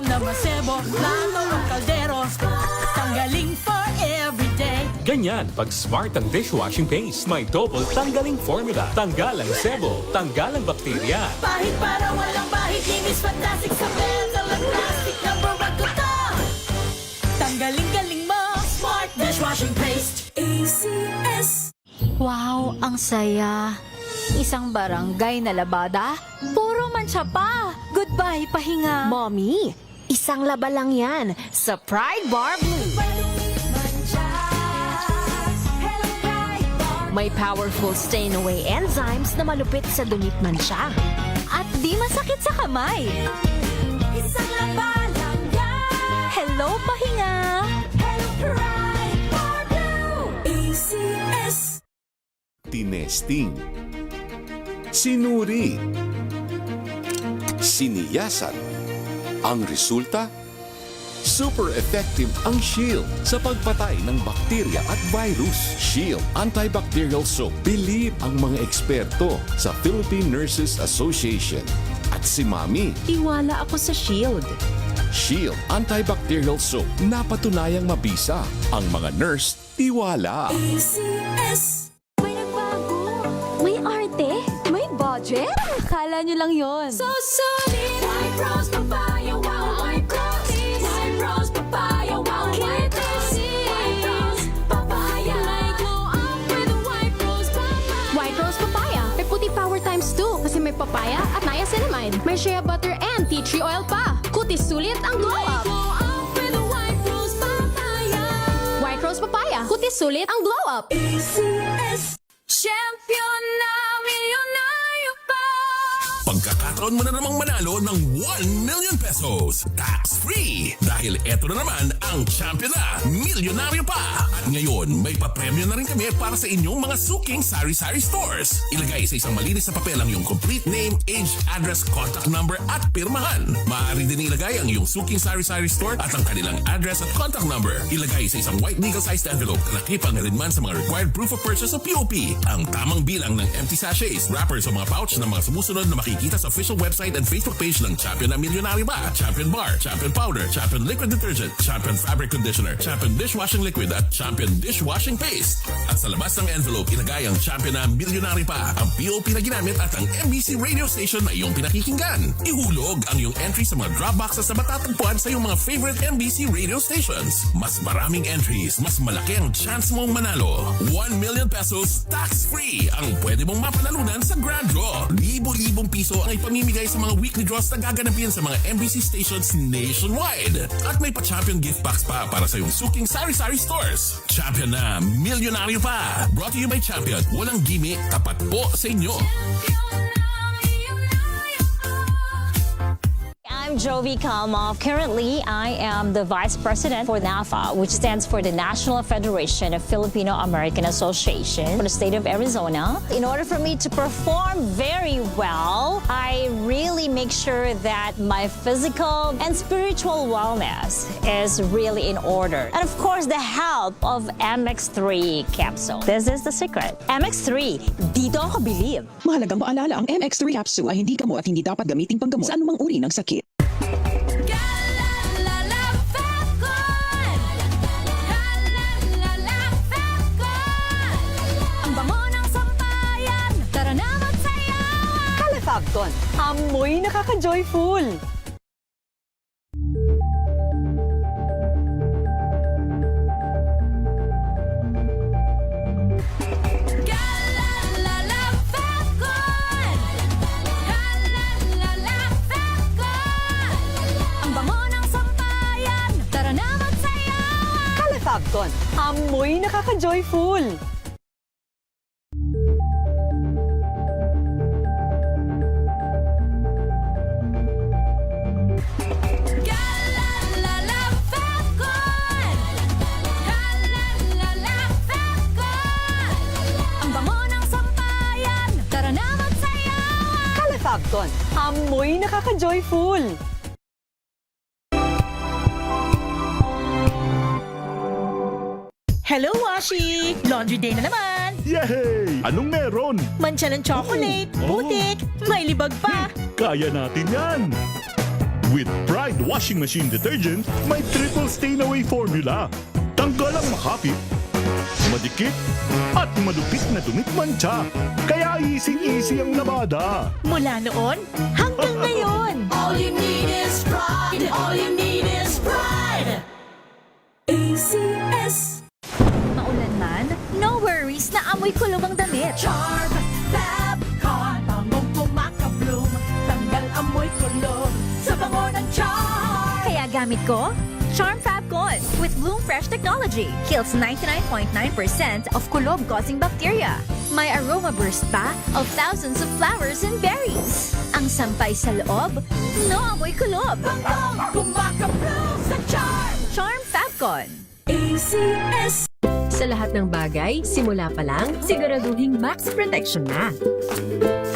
alam na masebo, plato o kaldero, tanggaling for everyday. Ganyan pag smart ang dishwashing paste. May double tanggaling formula. Tanggal ang sebo, tanggal ang bakterya. Pahit para walang bahid, linis fantastic sa metal at plastic. Number one ko to. Tanggaling-galing mo, smart dishwashing paste. ACS. Wow, ang saya. Isang barangay na labada, puro mancha pa. Goodbye, pahinga. Mommy, isang laba lang yan sa Pride Bar Blue. May powerful stain-away enzymes na malupit sa dunit mansya. At di masakit sa kamay. Isang laba lang yan. Hello, pahinga. Hello, Pride Bar Blue. ACS. Tinesting, sinuri, siniyasan. Ang resulta? Super effective ang Shield sa pagpatay ng bakterya at virus. Shield Antibacterial Soap. Believe ang mga eksperto sa Philippine Nurses Association. At si Mami, Iwala ako sa Shield. Shield Antibacterial Soap. Napatunayang mabisa. Ang mga nurse, tiwala. ACS. May nagbago. May arte. May budget. Kala nyo lang yon. So solid. White rose papaya, wow, white rose. White rose papaya, wow, white rose. White rose papaya. May glow up with a white rose papaya. White Rose Papaya. May puti power times 2 kasi may papaya at niacinamide. May shea butter and tea tree oil pa. Kutis sulit ang glow up. Glow up with a white rose papaya. White Rose Papaya. Kutis sulit ang glow up. ACS. Champion na milyonaryo pa. Pagkakataon mo na namang manalo ng 1 million pesos tax-free. Dahil eto na naman ang champion na milyonaryo pa. At ngayon, may papremyo na rin kami para sa inyong mga suking sari-sari stores. Ilagay sa isang malinis na papel ang iyong complete name, age, address, contact number at pirmahan. Maaari din ilagay ang iyong suking sari-sari store at ang kanilang address at contact number. Ilagay sa isang white legal-sized envelope na nakipal na rin man sa mga required proof of purchase o POP. Ang tamang bilang ng empty sachets, wrappers o mga pouch ng mga sumusunod na makikita sa official website and Facebook page ng Champion na Milyonaryo ba, Champion Bar, Champion Powder, Champion Liquid Detergent, Champion Fabric Conditioner, Champion Dishwashing Liquid at Champion Dishwashing Paste. At sa labas ng envelope, ilagay ang Champion na Milyonaryo pa, ang POP na ginamit at ang MBC radio station na iyong pinakikinggan. Ihulog ang iyong entry sa mga drop boxes na matatagpuan sa iyong mga favorite MBC radio stations. Mas maraming entries, mas malaki ang chance mong manalo. 1 million pesos tax-free ang pwede mong mapanalunan sa Grand Draw. Libo-libong piso ang ipamimigay sa mga weekly draws na gaganapin sa mga MBC stations nationwide. At may pa-champion gift packs pa para sa iyong suking sari-sari stores. Champion na milyonaryo pa. Brought to you by Champion. Walang gimmick, tapat po sa inyo. I'm Jovi Kalmov. Currently, I am the Vice President for NAFA, which stands for the National Federation of Filipino-American Association for the state of Arizona. In order for me to perform very well, I really make sure that my physical and spiritual wellness is really in order. And of course, the help of MX3 capsule. This is the secret. MX3, dito ako believe. Mahalagang maalala ang MX3 capsule ay hindi gamot at hindi dapat gamiting panggamot sa anumang uri ng sakit. Ang bango ng sampayan. Tara na magsayawan. Califabcon, amoy nakaka-joyful. Ang bango ng sampayan. Tara na magsayawan. Califabcon, amoy nakaka-joyful. Ang bango ng sampayan. Tara na magsayawan. Califabcon, amoy nakaka-joyful. Hello, Washi! Laundry day na naman! Yay! Anong meron? Mancha ng chocolate, putik, may libag pa. Kaya natin yan! With Pride Washing Machine Detergent, may triple stain away formula. Tanggal ang makapit, madikit, at malupit na dumit mancha. Kaya easy-easy ang labada. Mula noon hanggang ngayon. All you need is pride. All you need is pride. ACS. Maulan man, no worries na amoy kulog ang damit. Charm Fab Con. Bangong pumakabloom. Tanggal amoy kulog sa bango ng charm. Kaya gamit ko, Charm Fab Con with Bloom Fresh technology. Kills 99.9% of kulog-causing bacteria. May aroma burst pa of thousands of flowers and berries. Ang sampay sa loob, no amoy kulob. Bangong pumakabloom sa charm. Charm Fab Con. ACS. Sa lahat ng bagay, simula pa lang, siguraduhing max protection na.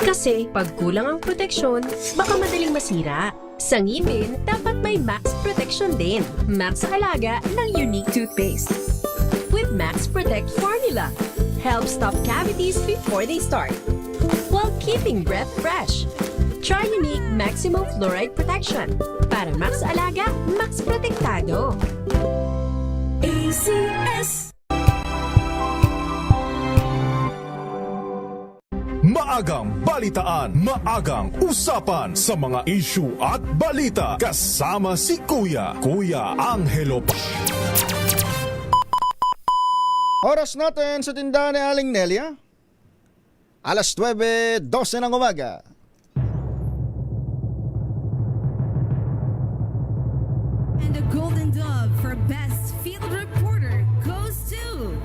Kasi pag kulang ang proteksyon, baka madaling masira. Sa ngipin, dapat may max protection din. Max sa alaga ng unique toothpaste. With Max Protect Formula, help stop cavities before they start, while keeping breath fresh. Try unique maximum fluoride protection. Para max alaga, max protektado. ACS. Maagang balitaan, maagang usapan sa mga issue at balita. Kasama si Kuya Angelo. Oras natin sa tindahan ni Aling Nelia. Alas 9:12 ng umaga. And the Golden Dove for Best Field Reporter goes to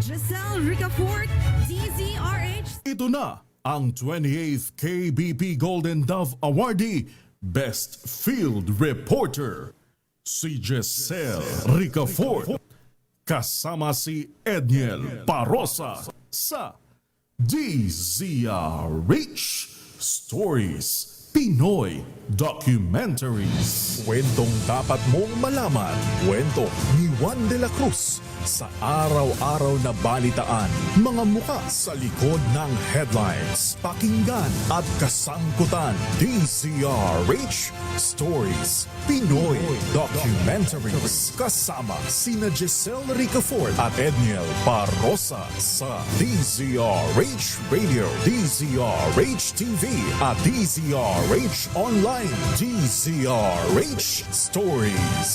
Giselle Ricafort, DZRH. Ito na ang 28th KBP Golden Dove Awardee, Best Field Reporter, si Giselle Ricafort. Kasama si Edniel Parosa sa DZRH Stories Pinoy Documentaries. Kwentong dapat mong malaman. Kwento ni Juan de la Cruz sa araw-araw na balitaan. Mga muka sa likod ng headlines. Pakinggan at kasangkutan. DZRH Stories Pinoy Documentaries. Kasama sina Giselle Ricafort at Edniel Parosa sa DZRH Radio, DZRH TV at DZRH Online. DZRH Stories.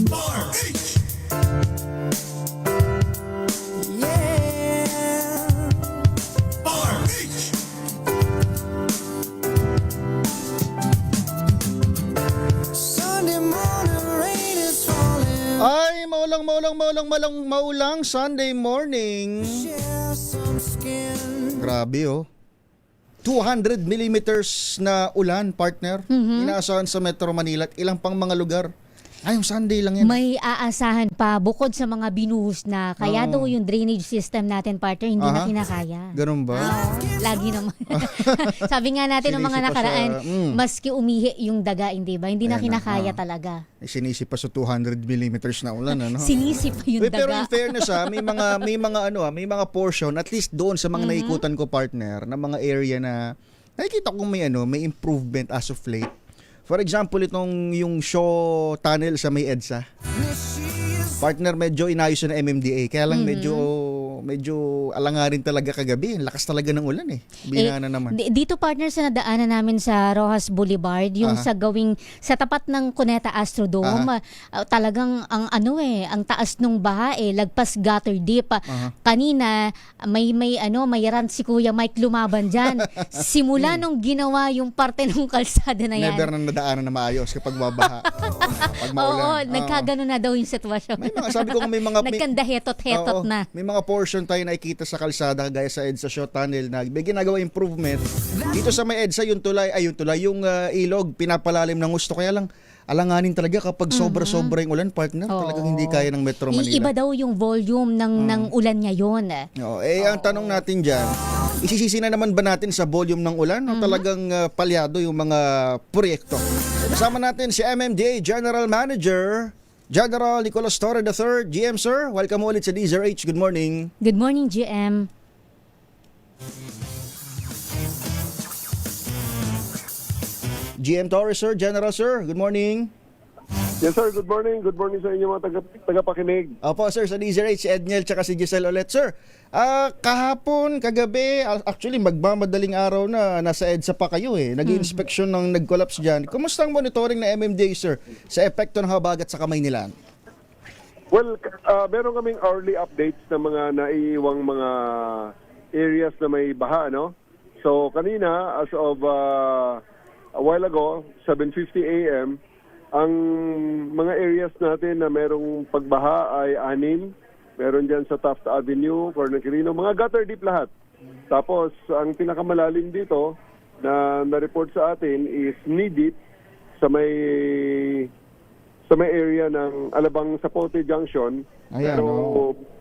RH. Ay, maulang Sunday morning. Grabe oh. 200 millimeters na ulan, partner. Inaasahan sa Metro Manila at ilang pang mga lugar. Ngayong Sunday lang yan. May aasahan pa bukod sa mga binuhos na kaya daw yung drainage system natin, partner, hindi na kinakaya. Ganun ba? Lagi naman. Sabi nga natin ng mga nakaraan, maski umihi yung daga, hindi ba? Hindi na kinakaya talaga. Sinisip pa sa 200 millimeters na ulan, ano? Sinisip pa yung daga. Pero in fairness, may mga portion, at least doon sa mga naikutan ko, partner, na mga area na nakikita kong may improvement as of late. For example, yung Shaw Tunnel sa may EDSA. Partner, medyo inayos na MMDA. Kaya lang medyo alangarin talaga kagabi. Lakas talaga ng ulan eh. Binana naman. Dito, partner, sa nadaanan namin sa Rojas Boulevard, yung sa tapat ng Cuneta Astrodome, talagang ang taas nung baha lagpas gutter deep. Kanina may rant si Kuya Mike lumaban diyan. Simula nung ginawa yung parte ng kalsada na yan. Never nang nadaanan na maayos kapag mabaha. Pag maulan. Oo, nagkagano na daw yung sitwasyon. Sabi ko may mga nagkandahetot-hetot na. May mga portion tayo nakikita sa kalsada gaya sa EDSA Shaw Tunnel na may ginagawa improvement. Dito sa may EDSA yung ilog pinapalalim ng gusto, kaya lang alanganin talaga kapag sobra-sobra yung ulan, partner. Talagang hindi kaya ng Metro Manila. Iba daw yung volume ng ulan ngayon. Ang tanong natin dyan, isisisi na naman ba natin sa volume ng ulan o talagang palyado yung mga proyekto? Kasama natin si MMDA General Manager General Nicolas Torre III. GM, sir, welcome ulit sa DZRH. Good morning. Good morning, GM. GM Torres, sir, General, sir, good morning. Yes sir, good morning. Good morning sa inyo mga tagapakinig. Opo, sir, sa DZRH, si Edniel tsaka si Giselle ulit. Sir, kahapon, kagabi, actually magmamadaling araw na nasa EDSA pa kayo Nag-inspeksyon ng nag-collapse dyan. Kumusta ang monitoring ng MMDA, sir, sa epekto ng habagat sa Kamaynilan? Well, meron kaming hourly updates ng mga naiiwang mga areas na may baha, no? So kanina, as of a while ago, 7:50 a.m., ang mga areas natin na merong pagbaha ay 6. Meron dyan sa Taft Avenue, Corner Quirino, mga gutter deep lahat. Tapos, ang pinakamalalim dito na na-report sa atin is knee deep sa may area ng Alabang Zapote Junction. Ayan, pero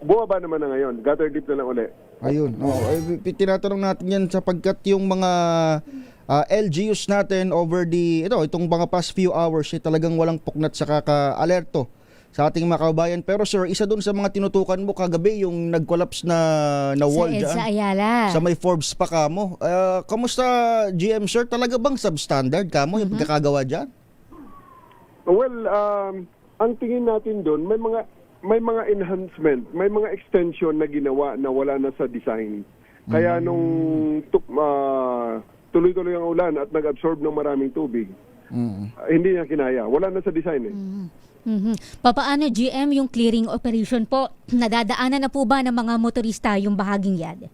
bumaba naman na ngayon. Gutter deep na lang uli. Ayun. Tinatanong natin yan sapagkat yung mga LGUs natin over itong mga past few hours talagang walang puknat sa kaka-alerto sa ating mga kababayan. Pero sir, isa doon sa mga tinutukan mo kagabi yung nag-collapse na wall dyan. Sa Ayala. Sa may Forbes pa kamo. Kamusta GM sir? Talaga bang substandard kamo yung pagkakagawa dyan? Well, ang tingin natin doon, may mga enhancement, may mga extension na ginawa na wala na sa design. Kaya nung tuloy-tuloy ang ulan at nag-absorb ng maraming tubig, hindi niya kinaya. Wala na sa design Papaano GM yung clearing operation po? Nadadaanan na po ba ng mga motorista yung bahaging yan?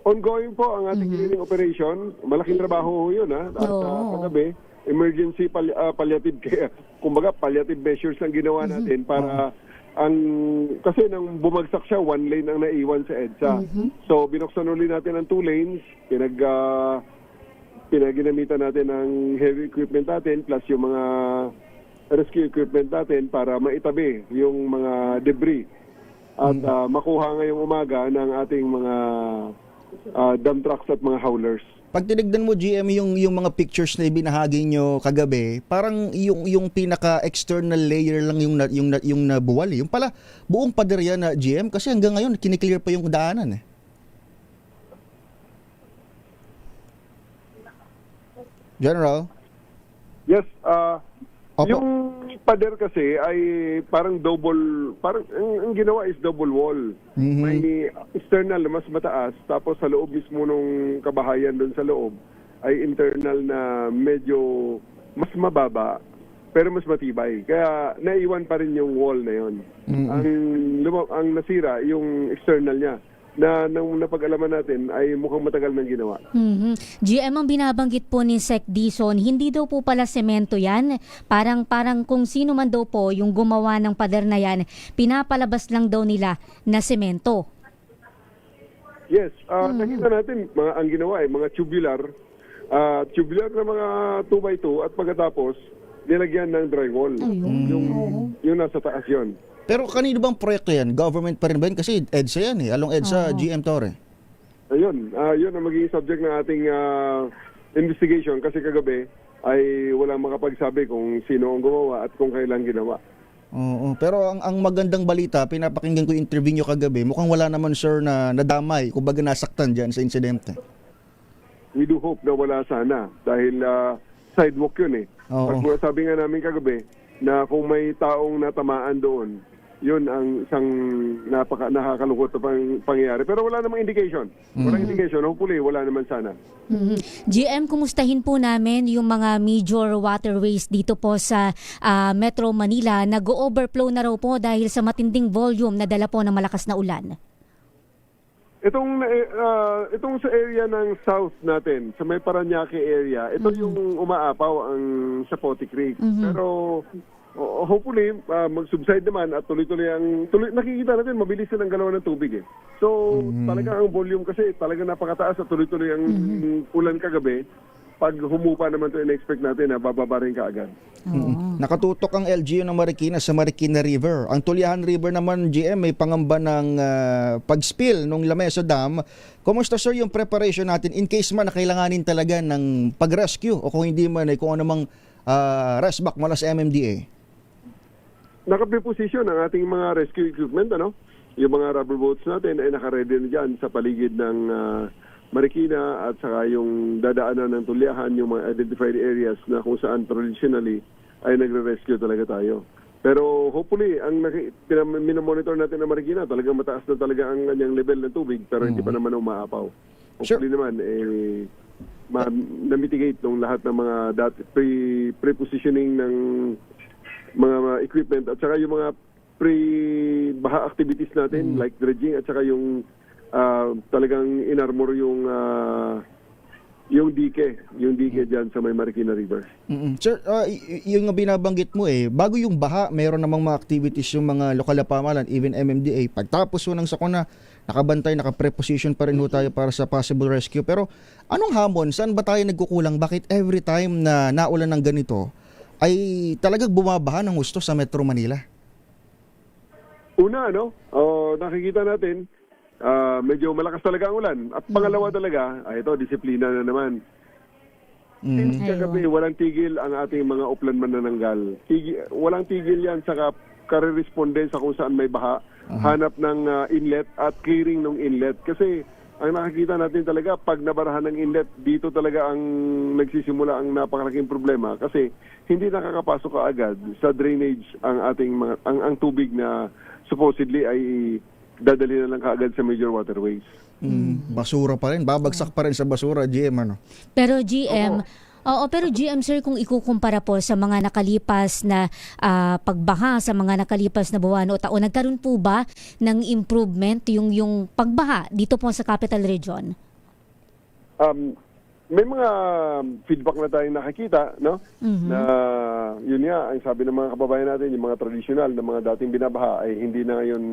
Ongoing po ang ating clearing operation. Malaking trabaho yun At kagabi, emergency palliative care. Kumbaga, palliative measures lang ginawa natin para kasi nang bumagsak siya, 1 lane ang naiwan sa EDSA. So, binuksan ulit natin ang 2 lanes, pinaginamitan natin ng heavy equipment natin plus yung mga rescue equipment natin para maitabi yung mga debris at makuha ngayong umaga ng ating mga dump trucks at mga haulers. Pag tinignan mo GM yung mga pictures na ibinahagi nyo kagabi, parang yung pinaka-external layer lang yung nabuwal. Yung pala buong pader yan na GM kasi hanggang ngayon kiniklear pa yung daanan General? Yes, yung pader kasi ay parang ang ginawa is double wall. May external na mas mataas, tapos sa loob mismo nung kabahayan doon sa loob ay internal na medyo mas mababa pero mas matibay. Kaya naiwan pa rin yung wall na yon. Ang nasira yung external niya na nung napag-alaman natin ay mukhang matagal nang ginawa. GM, ang binabanggit po ni Sec Dison, hindi daw po pala semento yan. Parang kung sino man daw po yung gumawa ng pader na yan, pinapalabas lang daw nila na semento. Yes, nakita natin ang ginawa ay mga tubular na mga 2x2 at pagkatapos nilagyan ng drywall. Yung nasa taas yon. Pero kanino bang proyekto yan? Government pa rin ba yan? Kasi EDSA yan Along EDSA, GM Torre. Ayun, yun ang magiging subject ng ating investigation kasi kagabi ay walang makapagsabi kung sino ang gumawa at kung kailan ginawa. Oo, pero ang magandang balita, pinapakinggan ko yung interview nyo kagabi, mukhang wala naman sir na nadamay, kumbaga nasaktan dyan sa insidente. We do hope na wala sana dahil sidewalk yun Pag sabi nga namin kagabi na kung may taong natamaan doon, yun ang isang nakakalungkot na pangyayari. Pero wala namang indication. Walang indication. Hopefully, wala naman sana. GM, kumustahin po namin yung mga major waterways dito po sa Metro Manila. Nag-overflow na raw po dahil sa matinding volume na dala po ng malakas na ulan. Itong sa area ng south natin, sa may Parañaque area, ito yung umaapaw ang Zapote Creek. Pero hopefully, mag-subside naman at tuloy-tuloy nakikita natin, mabilis ang galaw ng tubig So, talaga ang volume kasi talaga napakataas at tuloy-tuloy ang ulan kagabi. Pag humupa naman ito, in-expect natin na bababa rin kaagad. Nakatutok ang LGU ng Marikina sa Marikina River. Ang Tulihan River naman, GM, may pangamba ng pag-spill ng Lamesa Dam. Kumusta sir yung preparation natin in case man na kailanganin talaga ng pag-rescue o kung hindi man ay kung anumang resback mula sa MMDA? Naka-preposition ang ating mga rescue equipment, yung mga rubber boats natin ay nakaready na dyan sa paligid ng Marikina at saka yung dadaanan ng Tulyahan, yung mga identified areas na kung saan traditionally ay nagre-rescue talaga tayo. Pero hopefully, ang minomonitor natin na Marikina, talagang mataas na talaga ang kanyang level ng tubig pero hindi pa naman umaapaw. Hopefully naman, na-mitigate ng lahat ng mga pre-positioning ng mga equipment at saka yung mga pre-baha activities natin like dredging at saka yung talagang inarmor yung dike dyan sa may Marikina River. Sir, yung binabanggit mo bago yung baha, mayroon namang mga activities yung mga lokal na pamahalaan, even MMDA. Pagtapos ho ng sakuna, nakabantay, naka-preposition pa rin ho tayo para sa possible rescue. Pero anong hamon? Saan ba tayo nagkukulang? Bakit every time na naulan ng ganito, ay talagang bumabaha ng gusto sa Metro Manila? Una, nakikita natin, medyo malakas talaga ang ulan. At pangalawa talaga, ito, disiplina na naman. Since kagabi, walang tigil ang ating mga uplan manananggal. Walang tigil yan sa kare-responde sa kung saan may baha, hanap ng inlet at clearing ng inlet. Kasi ang nakikita natin talaga, pag nabarahan ng inlet, dito talaga ang nagsisimula ang napakalaking problema. Kasi hindi nakakapasok kaagad sa drainage ang ating ang tubig na supposedly ay dadali na lang kaagad sa major waterways. Basura pa rin, babagsak pa rin sa basura, GM ano? Pero GM, pero GM sir, kung ikukumpara po sa mga nakalipas na pagbaha, sa mga nakalipas na buwan o taon, nagkaroon po ba ng improvement yung pagbaha dito po sa Capital Region? May mga feedback na tayong nakikita, no? Na yun nga, ang sabi ng mga kababayan natin, yung mga traditional na mga dating binabaha ay hindi na ngayon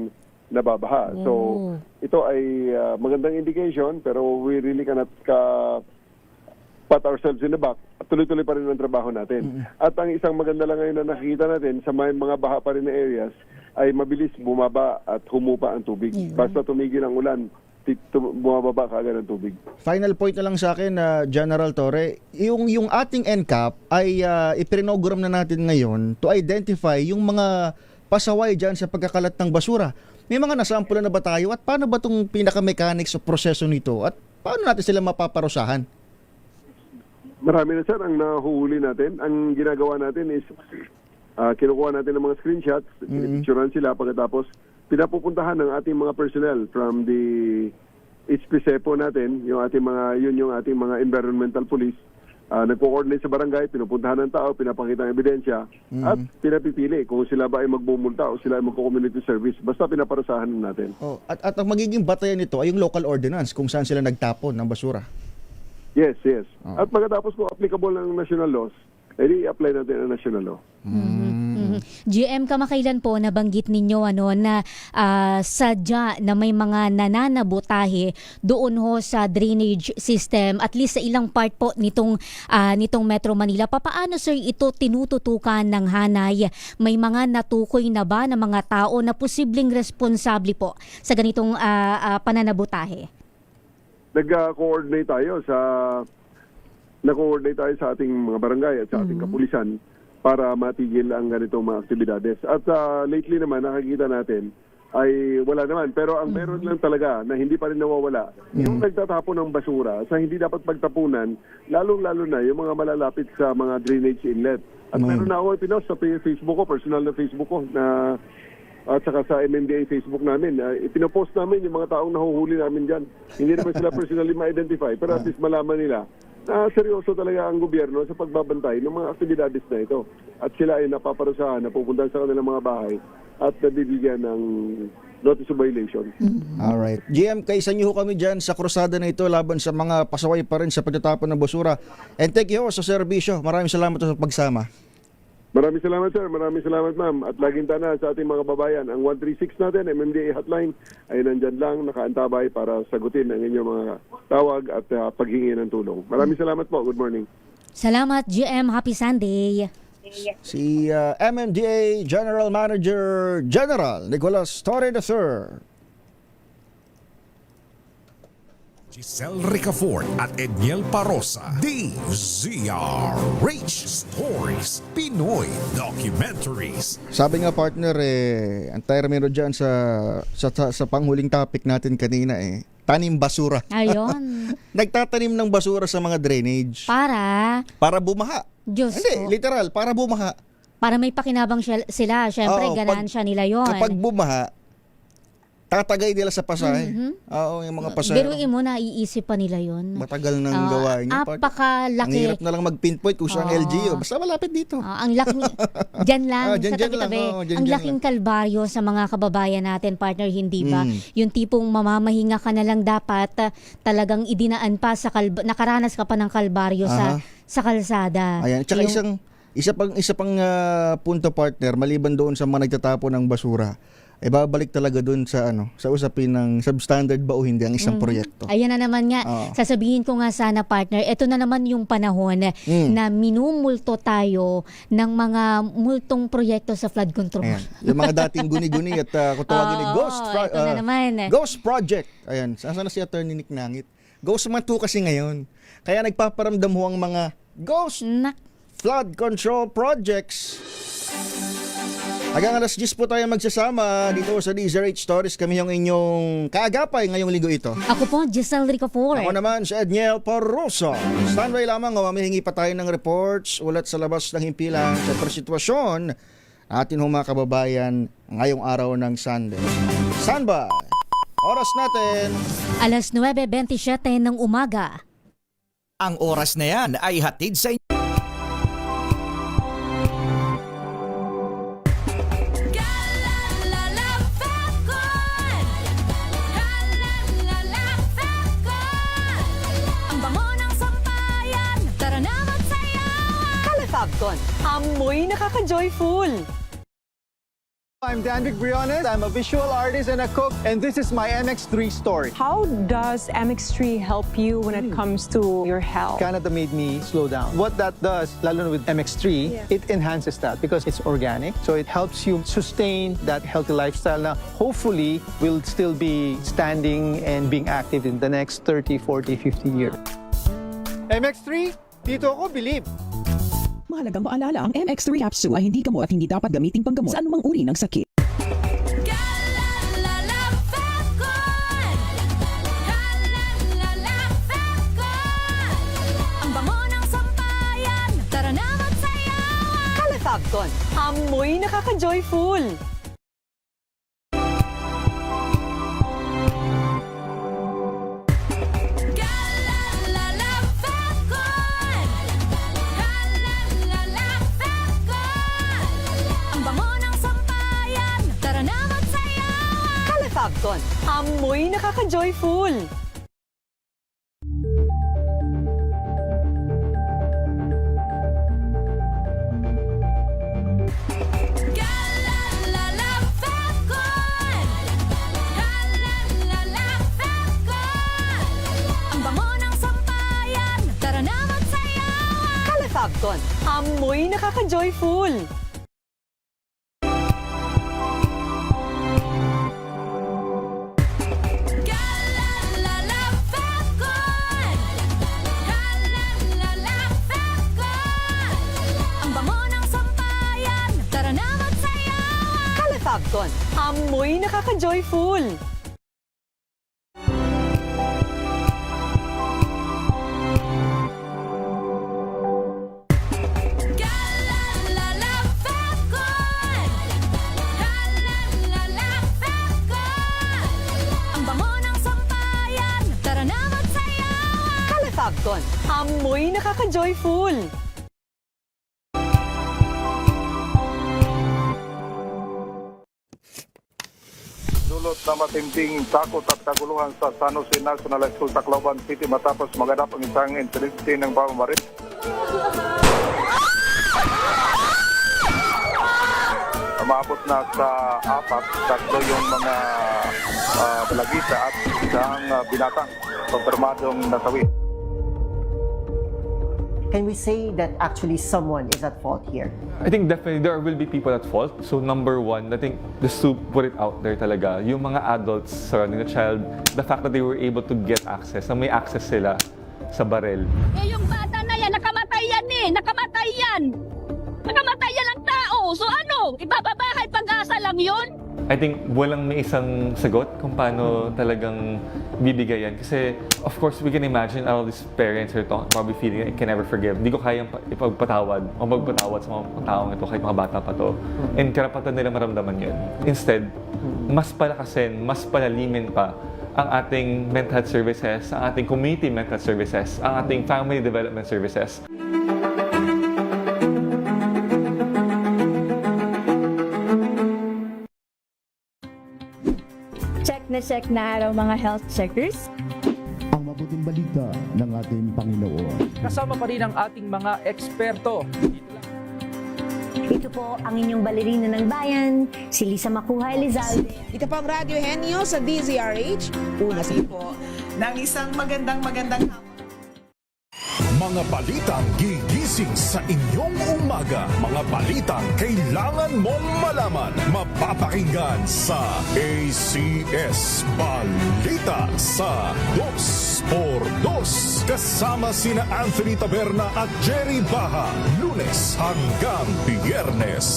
nababaha. So, ito ay magandang indication, pero we really cannot pat ourselves in the back. Tuloy-tuloy pa rin ang trabaho natin. At ang isang maganda lang ngayon na nakikita natin sa may mga baha pa rin na areas ay mabilis bumaba at humupa ang tubig. Basta tumigil ang ulan, bumababa kaagad ang tubig. Final point na lang sa akin, General Torre, yung ating NCAP ay ipinogram na natin ngayon to identify yung mga pasaway dyan sa pagkakalat ng basura. May mga nasampulan na ba tayo at paano ba itong pinaka-mechanics o proseso nito at paano natin sila mapaparusahan? Marami na sir ang nahuhuli natin. Ang ginagawa natin is kinukuha natin ng mga screenshots, pinipicturean sila pagkatapos pinapupuntahan ng ating mga personnel from the HPCEPO natin, yung ating mga environmental police. Nagko-coordinate sa barangay, pinupuntahan ng tao, pinapakita ang ebidensya at pinapipili kung sila ba ay magbumulta o sila ay magko-community service. Basta pinaparusahan natin. At ang magiging batayan nito ay yung local ordinance kung saan sila nagtapon ng basura. Yes. At pagkatapos po applicable ng national laws, i-apply natin ang national law. GM, kamakailan po nabanggit ninyo na sadya na may mga nananabotahe doon ho sa drainage system, at least sa ilang part po nitong Metro Manila. Paano sir ito tinututukan ng hanay? May mga natukoy na ba ng mga tao na posibleng responsable po sa ganitong pananabotahe? Nag-coordinate tayo sa ating mga barangay at sa ating kapulisan para matigil ang ganitong mga aktibidades. At lately naman, nakikita natin ay wala naman. Pero ang meron lang talaga na hindi pa rin nawawala, yung nagtatapon ng basura sa hindi dapat pagtapunan, lalong-lalo na yung mga malalapit sa mga drainage inlet. At meron na ako pinost sa Facebook ko, personal na Facebook ko, na at saka sa MMDA Facebook namin, ipinopost namin yung mga taong nahuhuli namin dyan. Hindi naman sila personally ma-identify, pero at least malaman nila na seryoso talaga ang gobyerno sa pagbabantay ng mga aktibidades na ito. At sila ay napaparusahan na pupunta sa kanilang mga bahay at nabibigyan ng notice of violation. Alright. GM, kaisa niyo ho kami dyan sa krusada na ito laban sa mga pasaway pa rin sa pagtatapon ng basura. And thank you sa serbisyo. Maraming salamat sa pagsama. Maraming salamat sir, maraming salamat ma'am. At laging tana sa ating mga babayan, ang 136 natin, MMDA hotline, ay nandyan lang, nakaantabay para sagutin ang inyong mga tawag at paghingi ng tulong. Maraming salamat po, good morning. Salamat GM, happy Sunday. Si MMDA General Manager General Nicolas Torre III. Giselle Ricafort at Edniel Parosa. DZRH Stories, Pinoy Documentaries. Sabi nga partner ang termino dyan sa panghuling topic natin kanina tanim basura. Ayun. Nagtatanim ng basura sa mga drainage. Para bumaha. Diyos Hindi, ko. literal, para bumaha. Para may pakinabang sila. Siyempre, ganansya nila yon. Kapag bumaha, tatagay nila sa pasahe. Oo, yung mga pasahe. Biruin mo na, iisip pa nila yon. Matagal nang gawain yun. Apakalaki. Ang hirap na lang mag-pinpoint kung saan LGU. Basta malapit dito. Ang laki, dyan lang, Dyan sa tabi-tabi. lang. Ang laking kalbaryo sa mga kababayan natin, partner, hindi ba? Yung tipong mamamahinga ka na lang dapat, talagang idinaan pa nakaranas ka pa ng kalbaryo sa kalsada. Ayan. Tsaka isa pang punto, partner, maliban doon sa mga nagtatapon ng basura, babalik talaga doon sa usapin ng substandard ba o hindi ang isang proyekto. Ayan na naman nga, sasabihin ko nga sana, partner, ito na naman yung panahon na minumulto tayo ng mga multong proyekto sa flood control. Ayan. Yung mga dating guni-guni at kung tawagin ito na naman. Ghost Project. Ayan, saan na si Attorney Nick Nangit? Ghost man to kasi ngayon. Kaya nagpaparamdam ho ang mga ghost flood control projects. Hanggang alas 10 po tayo magsasama dito sa DZRH Stories. Kami yung inyong kaagapay ngayong linggo ito. Ako po, Giselle Ricafort. Ako naman si Edniel Parosa. Standby lamang, mamihingi pa tayo ng reports ulat sa labas ng himpilan sa persitwasyon atin ho mga kababayan ngayong araw ng Sunday. Standby! Oras natin. Alas 9:27 ng umaga. Ang oras na yan ay hatid sa inyo. Fabcon, amoy nakaka-joyful. I'm Danvic Briones. I'm a visual artist and a cook, and this is my MX3 story. How does MX3 help you when it comes to your health? Canada made me slow down. What that does, lalo na with MX3, it enhances that because it's organic. So it helps you sustain that healthy lifestyle na hopefully will still be standing and being active in the next 30, 40, 50 years. MX3, dito ako, believe. Mahalagang paalala, ang MX3 capsule ay hindi gamot at hindi dapat gamiting panggamot sa anumang uri ng sakit. Ang bango ng sampayan, tara na magsayawan. Fabcon, amoy nakaka-joyful. Fabcon, amoy nakaka-joyful. Ang bango ng sampayan, tara na magsayawan. Fabcon, amoy nakaka-joyful. Fabcon, amoy nakaka-joyful. Ang bango ng sampayan, tara na magsayawan. Fabcon, amoy nakaka-joyful. Dulot na matinding takot at kaguluhan sa San Jose National School, Tacloban City matapos maganap ang isang insidente ng pamamarit. Umabot na sa 4, 3 yung mga balagita at isang binatang, konfirmadong nasawi. can we say that actually someone is at fault here? I think definitely there will be people at fault. So number one, I think just to put it out there talaga, yung mga adults surrounding the child, the fact that they were able to get access, na may access sila sa barel. Eh, yung bata na yan, nakamatay yan eh! Nakamatay yan! Nakamatay yan ang tao! So ano? Ibababahay pag-asa lang yun? I think walang may isang sagot kung paano talagang bibigay yan. Kasi, of course, we can imagine all these parents are probably feeling I can never forgive. Hindi ko kayang ipagpatawad o magpatawad sa mga taong ito kahit mga bata pa to. And karapatan nila maramdaman yun. Instead, mas palakasin, mas palalimin pa ang ating mental health services, ang ating community mental health services, ang ating family development services. Check na araw mga health checkers. Ang mabuting balita ng ating Panginoon. Kasama pa rin ang ating mga eksperto. Ito po ang inyong balerina ng bayan, si Lisa Makuha Elizalde. Ito po ang Radyo Henyo sa DZRH. Una sa po ng isang magandang Mga balitang gigising sa inyong umaga. Mga balitang kailangan mong malaman. Mapapakinggan sa ACS Balita sa 2x2. Kasama sina Anthony Taberna at Jerry Baha. Lunes hanggang Biyernes.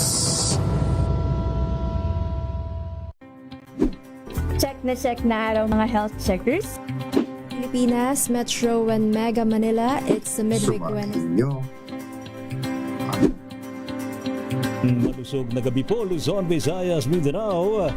Check na araw mga health checkers. Pilipinas, Metro and Mega Manila, it's the midweek Wednesday. Malusog na gabi po, Luzon, Visayas, Mindanao.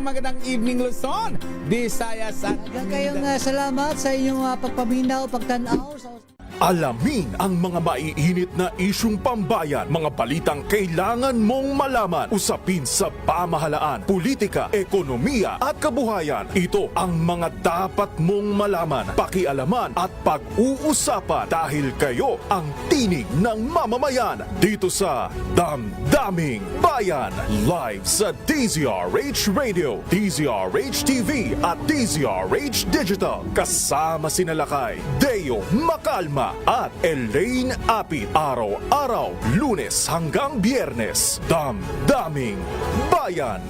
Magandang evening, Luzon, Visayas at kayong salamat sa inyong pagpaminaw, pagtanaw sa Alamin ang mga maiinit na isyung pambayan, mga balitang kailangan mong malaman, usapin sa pamahalaan, politika, ekonomiya at kabuhayan. Ito ang mga dapat mong malaman, pakialaman at pag-uusapan dahil kayo ang tinig ng mamamayan dito sa Damdaming Bayan. Live sa DZRH Radio, DZRH TV at DZRH Digital. Kasama sina Lakay, Deo Macalma at Elaine Apit. Araw-araw, Lunes hanggang Biyernes. Damdaming Bayan.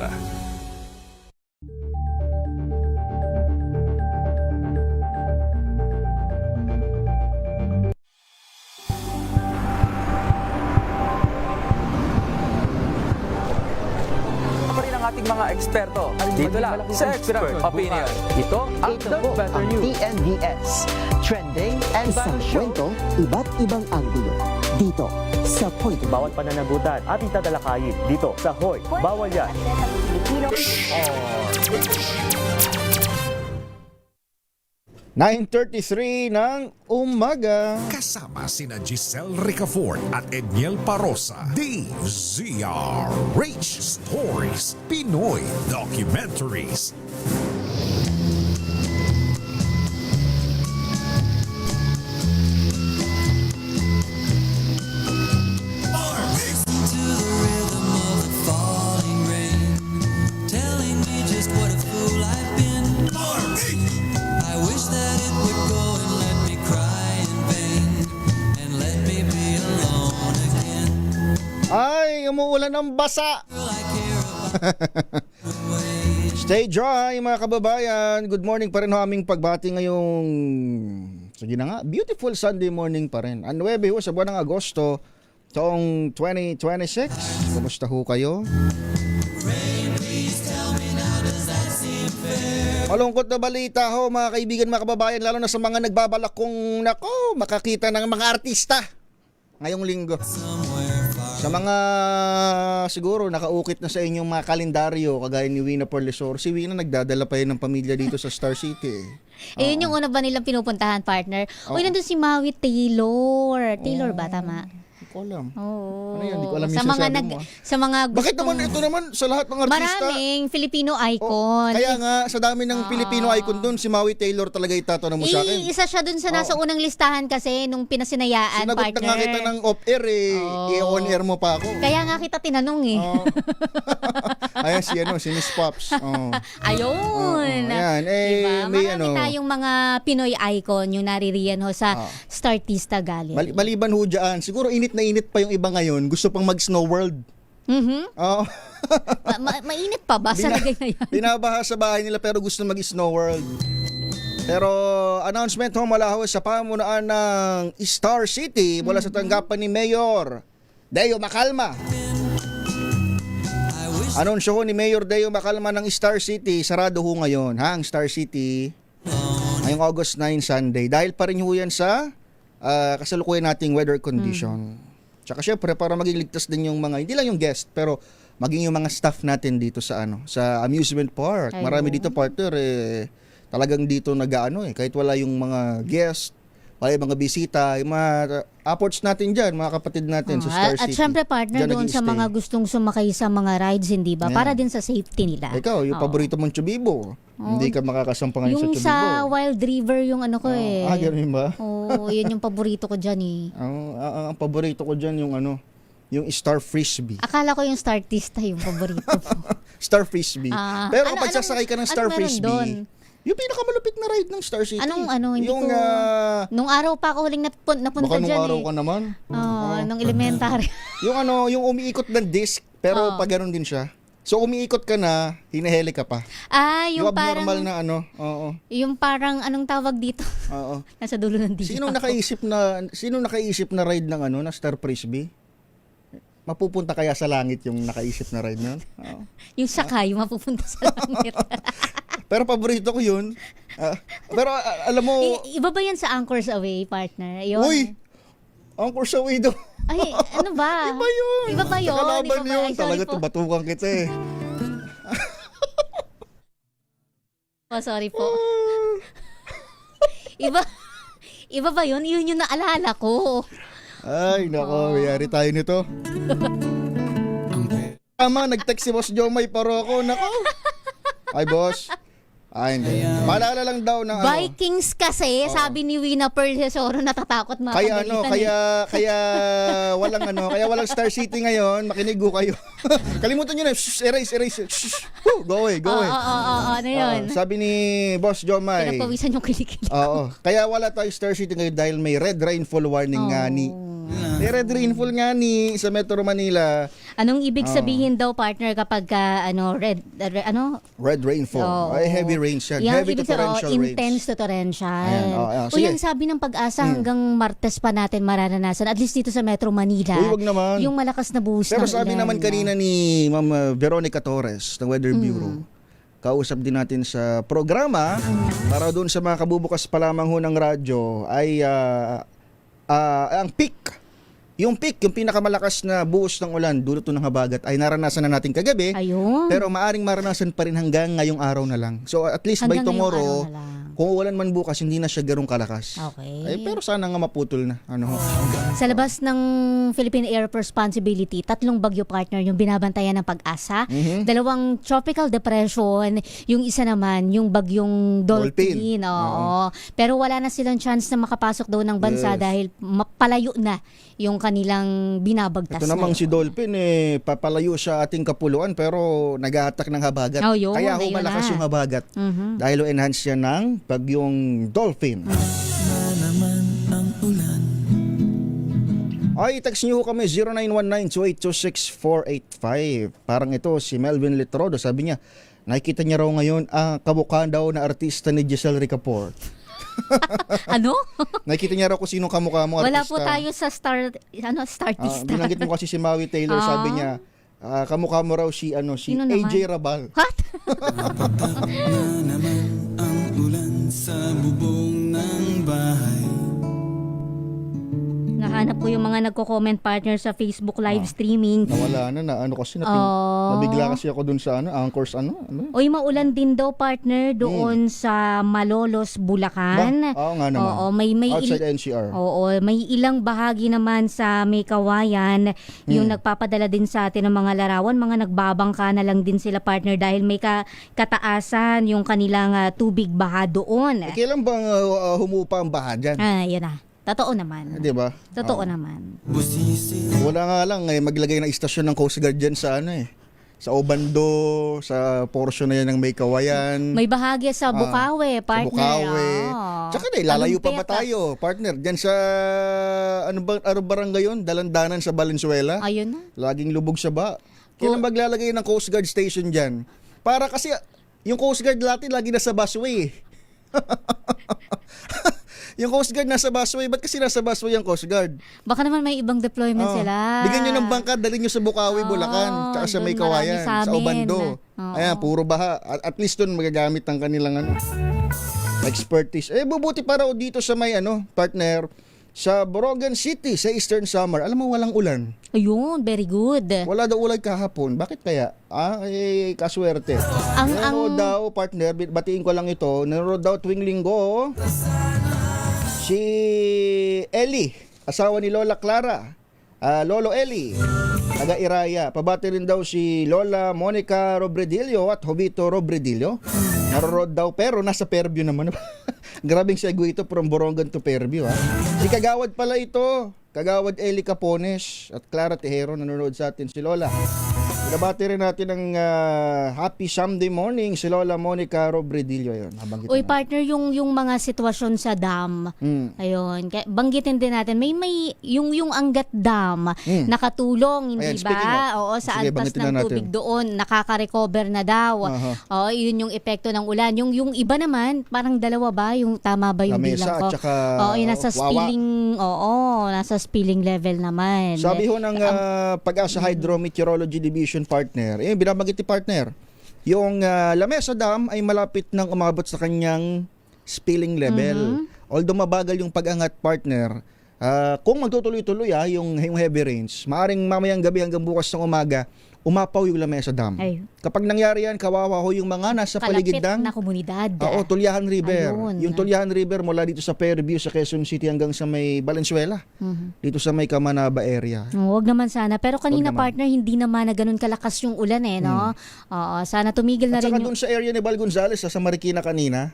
Ating mga eksperto. Dito lang sa Expert Opinion. Ito ang The Better News. TNVS. Trending and Isang kwento, iba't ibang anggulo. Dito sa Point. Bawat pananagutan ating tatalakayin dito sa Hoy. Bawal yan. 9:33 ng umaga. Kasama sina Giselle Ricafort at Edniel Parosa. DZRH Stories. Pinoy Documentaries. Ay, umuulan ng basa. Stay dry mga kababayan. Good morning pa rin ho aming pagbati ngayong, sige na nga, beautiful Sunday morning pa rin. Ang 9 ho sa buwan ng Agosto taong 2026. Kumusta ho kayo? Malungkot na balita ho mga kaibigan, mga kababayan, lalo na sa mga nagbabalak kong makakita ng mga artista ngayong linggo. Sa mga siguro nakaukit na sa inyong mga kalendaryo kagaya ni Wina Porlesor, si Wina nagdadala pa yun ng pamilya dito sa Star City. Yun yung una ba nilang pinupuntahan, partner? Uy, nandun si Maui Taylor. Taylor ba? Tama? ko alam. Oo. Ano yan? Hindi ko alam sa yung mga sinasabi mo. sa mga gustong, Bakit naman ito naman sa lahat ng artista? maraming Filipino icon. Kaya nga, sa dami ng Filipino icon doon, si Maui Taylor talaga itatanong mo sa akin. Isa siya dun sa nasa unang listahan kasi nung pinasinayaan, Sinagot partner. na nga kita ng off-air i-on-air mo pa ako. Kaya nga kita tinanong eh. Ayan si Miss Pops. Ayun. Ayan, Diba? may Marami tayong mga Pinoy icon yung naririyan ho sa Startista Gallery. Maliban ho dyan, siguro init na init pa yung iba ngayon, gusto pang mag-Snow World. Oo. Mainit pa ba sa lagay na yan? Binabaha sa bahay nila pero gusto mag-Snow World. Pero announcement ho mula ho sa pamunuan ng Star City mula sa tanggapan ni Mayor Deo Macalma. Anunsyo ho ni Mayor Deo Macalma ng Star City, sarado ho ngayon ang Star City ngayong August 9 Sunday. Dahil pa rin ho yan sa kasalukuyan nating weather condition. Tsaka syempre para maging ligtas din yung mga, hindi lang yung guest, pero maging yung mga staff natin dito sa sa amusement park. Ayun. Marami dito partner talagang dito kahit wala yung mga guest, wala yung mga bisita, yung mga apports natin dyan, mga kapatid natin sa Star At City. syempre partner Diyan doon sa nag-i-stay. mga gustong sumakay sa mga rides, hindi ba? Yan. Para din sa safety nila. Ikaw, yung paborito mong Chubibo. Hindi ka makakasampa ngayon sa Yung Chubibo. sa Wild River yung ano ko eh. Ganun ba? Oo, yun yung paborito ko dyan eh. Ang paborito ko dyan yung yung Star Frisbee. Akala ko yung Startista yung paborito ko. Star Frisbee. Pero kapag sasakay ka ng Star meron Frisbee, doon? yung pinakamalupit na ride ng Star City. Hindi yung, ko... nung araw pa ako huling napunta baka nung dyan araw eh. ka naman. Nung elementary. yung umiikot ng disc, pero pag ganun din siya. So umiikot ka na, hinaheli ka pa. Yung abnormal parang... na oo. Yung parang, anong tawag dito? Oo. Nasa dulo ng disc. Sino nakaisip na ride ng ng Star Frisbee? Mapupunta kaya sa langit yung nakaisip na ride nun? Oo. Yung sakay, mapupunta sa langit. Pero paborito ko yun. Pero alam mo... Iba ba yan sa Anchors Away, partner? Yun. Uy! Anchors Away daw. Ay, ano ba? Iba yun. Iba ba yun? Nakalaban Iba ba? yun. Ay, sorry Talaga po. batukan kita eh. Sorry po. Iba ba yun? Yun yung naalala ko. Ay, nako. Mayari tayo nito. Tama, nag-text si Boss Jomay Paroko. Nako. Ay, boss. Ay, hindi. Maalala lang daw ng Vikings kasi, sabi ni Wina Pearl Hesoro, natatakot mga kaya walang Star City ngayon. Makinig ho kayo. Kalimutan nyo na. Shh, erase. Shh, go away. Ano yun? Sabi ni Boss Jomay. Pinapawisan yung kilikili. Oo. Kaya wala tayong Star City ngayon dahil may red rainfall warning nga ni. May red rainfall nga ni sa Metro Manila. Anong ibig sabihin daw, partner, kapag Red rainfall. Ay, heavy rains yan. Heavy to torrential rains. Intense to torrential. Ayan, O yan, sabi ng Pag-asa hanggang Martes pa natin mararanasan. At least dito sa Metro Manila. Uy, wag naman. Yung malakas na buhos Pero ng sabi ulan. naman kanina ni Ma'am Veronica Torres ng Weather Bureau, kausap din natin sa programa para doon sa mga kabubukas pa lamang ho ng radyo ay ang peak. Yung pinakamalakas na buhos ng ulan dulot ng habagat ay naranasan na natin kagabi. Ayun. Pero maaring maranasan pa rin hanggang ngayong araw na lang. So at least Hanggang by tomorrow, ngayong araw na lang. kung ulan man bukas, hindi na siya ganun kalakas. Okay. Ay, pero sana nga maputol na. Sa labas ng Philippine Air Responsibility, 3 bagyo, partner yung binabantayan ng Pag-asa. 2 tropical depression, yung isa naman yung bagyong Dolphin. Oo. Pero wala na silang chance na makapasok daw ng bansa dahil palayo na yung kanilang binabagtas. Ito namang si Dolphin papalayo sa ating kapuluan pero nag-a-attack ng habagat. Kaya malakas yung habagat. Dahil enhance yan ng bagyong Dolphin. Ay, text nyo kami 0919-2826-485. Parang ito si Melvin Litrodo, sabi niya nakikita niya raw ngayon ang kamukha daw na artista ni Giselle Ricaport. Ano? Nakikita niya raw kung sino kamukha mo artista. Wala po tayo sa Startista. Binanggit mo kasi si Maui Taylor, sabi niya kamukha mo raw si AJ Rabal. What? ang ulan sa bubong ng bahay. Nahanap ko ko yung mga nagko-comment partner sa Facebook live streaming. Nawala na ano kasi nabigla kasi ako dun sa Anchors Oy, maulan din daw partner doon sa Malolos, Bulacan. Oo nga naman. Oo, may outside NCR. Oo, may ilang bahagi naman sa May Kawayan yung nagpapadala din sa atin ng mga larawan, mga nagbabangka na lang din sila partner dahil may kataasan yung kanilang tubig baha doon. Kailan bang humupa ang baha dyan? Yan na. Totoo naman. Di ba? Totoo naman. Wala nga lang maglagay ng istasyon ng Coast Guard dyan sa sa Obando, sa portion na yan ng May Kawayan. May bahagi sa Bukawi, partner. Sa Bukawi. Tsaka lalayo pa ba tayo, partner? Dyan sa, ano barangay yun? Dalandanan sa Valenzuela. Ayun na. Laging lubog sa ba. Kailan maglalagay ng Coast Guard station dyan? Para kasi, yung Coast Guard natin lagi nasa busway. Yung Coast Guard nasa busway. Ba't kasi nasa busway yung Coast Guard? Baka naman may ibang deployment sila. Bigyan nyo ng bangka, dalhin nyo sa Bukawi, Bulacan, tsaka sa May Kawayan, sa Obando. Ayan, puro baha. At least doon magagamit ang kanilang expertise. Bubuti pa raw dito sa may partner, sa Borogan City, sa Eastern Samar. Alam mo, walang ulan. Ayun, very good. Wala daw ulan kahapon. Bakit kaya? Kaswerte. Nanonood daw, partner, batiin ko lang ito, nanonood daw tuwing linggo, si Eli, asawa ni Lola Clara, Lolo Eli, taga-Iraya. Pabati rin daw si Lola Monica Robredillo at Jovito Robredillo. Narorood daw pero nasa Fairview naman. Grabing segue ito from Borongan to Fairview. Si Kagawad pala ito. Kagawad Eli Capones at Clara Tejero, nanonood sa atin si Lola. Nabati rin natin ng happy Sunday morning si Lola Monica Robredillo. Ayun, Uy, partner, yung mga sitwasyon sa dam. Ayun, banggitin din natin. May yung Angat Dam nakatulong, hindi ba? Oo, sa altas ng tubig doon, nakaka-recover na daw. Oo, yun yung epekto ng ulan. Yung iba naman, parang dalawa ba? Yung tama ba yung bilang ko? Oo, yung nasa spilling, nasa spilling level naman. Sabi ho ng Pag-asa Hydrometeorology Division partner, binabanggit ni partner, yung Lamesa Dam ay malapit nang umabot sa kanyang spilling level. Although mabagal yung pag-angat, partner, kung magtutuloy-tuloy yung heavy rains, maaring mamayang gabi hanggang bukas ng umaga, umapaw yung Lamesa Dam. Kapag nangyari yan, kawawa ho yung mga nasa paligid ng na komunidad. Tulyahan River. Ayun. Yung Tulyahan River mula dito sa Fairview sa Quezon City hanggang sa may Valenzuela. Dito sa may Camanaba area. Huwag naman sana. Pero kanina partner, hindi naman na ganun kalakas yung ulan no? Sana tumigil na rin yung... At saka doon sa area ni Val Gonzales, sa Marikina kanina,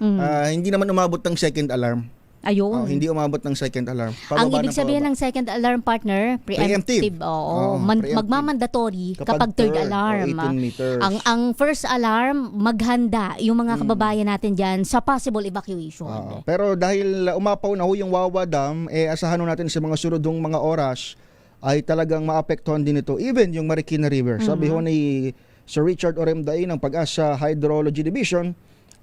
hindi naman umabot ng second alarm. Ayun. Hindi umabot ng second alarm. Ang ibig sabihin ng second alarm, partner, preemptive. Magmamandatory kapag third alarm. 18 meters. Ang first alarm, maghanda yung mga kababayan natin dyan sa possible evacuation. Pero dahil umapaw na ho yung Wawa Dam, asahan natin sa mga sunodong mga oras ay talagang maapektuhan din ito. Even yung Marikina River. Sabi ho ni Sir Richard Oremday ng Pag-asa Hydrology Division,